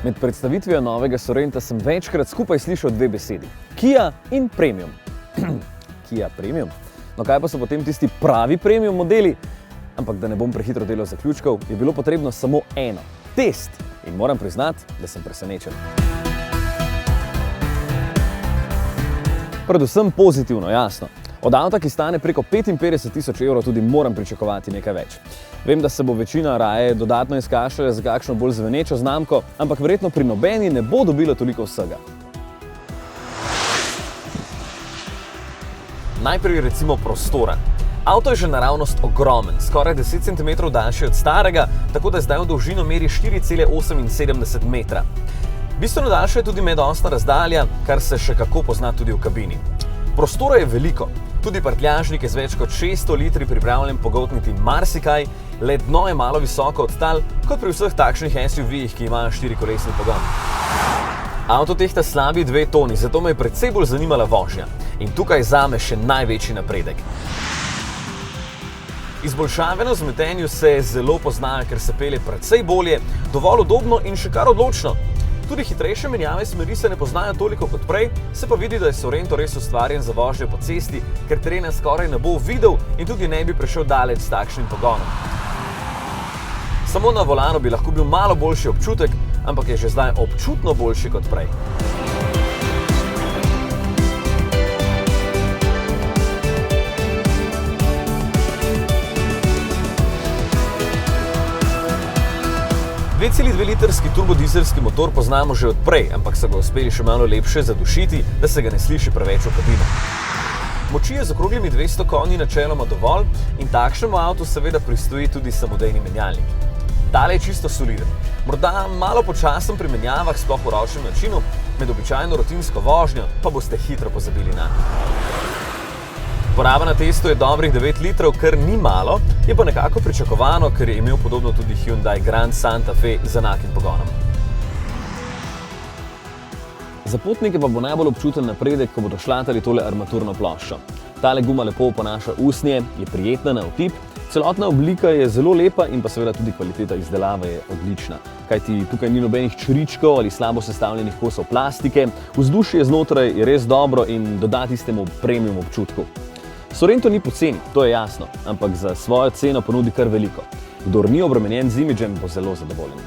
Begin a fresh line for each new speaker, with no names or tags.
Med predstavitvijo novega Sorenta sem večkrat skupaj slišal dve besedi. Kia in Premium. Kia Premium? No kaj pa so potem tisti pravi Premium modeli? Ampak da ne bom prehitro delal zaključkov, je bilo potrebno samo eno. Test. In moram priznati, da sem presenečen. Predvsem pozitivno, jasno. Od avta, ki stane preko 55.000 evrov, tudi moram pričakovati nekaj več. Vem, da se bo večina raje dodatno izkašala za kakšno bolj zvenečo znamko, ampak verjetno pri nobeni ne bo dobilo toliko vsega. Najprej recimo prostora. Avto je že naravnost ogromen, skoraj 10 cm daljši od starega, tako da zdaj v dolžino meri 4,78 metra. Bistveno daljša je tudi medosna razdalja, kar se še kako pozna tudi v kabini. Prostora je veliko, tudi prtljažnik je z več kot 600 litri pripravljen pogoltniti marsikaj, le dno je malo visoko od tal, kot pri vseh takšnih SUV-jih, ki imajo 4-kolesni pogon. Avto tehta slabi 2 toni, zato me je precej bolj zanimala vožnja. In tukaj zame še največji napredek. Izboljšave na vzmetenju se zelo poznajo, ker se pelje precej bolje, dovolj udobno in še kar odločno. Tudi hitrejše menjave smeri se ne poznajo toliko kot prej, se pa vidi, da je Sorento res ustvarjen za vožnjo po cesti, ker terena skoraj ne bo videl in tudi ne bi prišel daleč s takšnim pogonom. Samo na volanu bi lahko bil malo boljši občutek, ampak je že zdaj občutno boljši kot prej. Dvelitrski turbodizelski motor poznamo že od prej, ampak so ga uspeli še malo lepše zadušiti, da se ga ne sliši preveč v kabino. Moči je z okroglimi 200 konji načeloma dovolj in takšnemu avtu seveda pristoji tudi samodejni menjalnik. Tale je čisto soliden. Morda malo počasen pri menjavah, sploh v ročnem načinu, med običajno rutinsko vožnjo pa boste hitro pozabili nanj. Poraba na testu je dobrih 9 litrov, kar ni malo, je pa nekako pričakovano, ker je imel podobno tudi Hyundai Grand Santa Fe z enakim pogonom. Za potnike pa bo najbolj občuten napredek, ko bodo šlatali tole armaturno ploščo. Tale guma lepo oponaša usnje, je prijetna na otip, celotna oblika je zelo lepa in pa seveda tudi kvaliteta izdelave je odlična. Kajti tukaj ni nobenih čričkov ali slabo sestavljenih kosov plastike, vzdušje znotraj je res dobro in doda tistemu premium občutku. Sorento ni poceni, to je jasno, ampak za svojo ceno ponudi kar veliko. Kdor ni obremenjen z imidžem, bo zelo zadovoljen.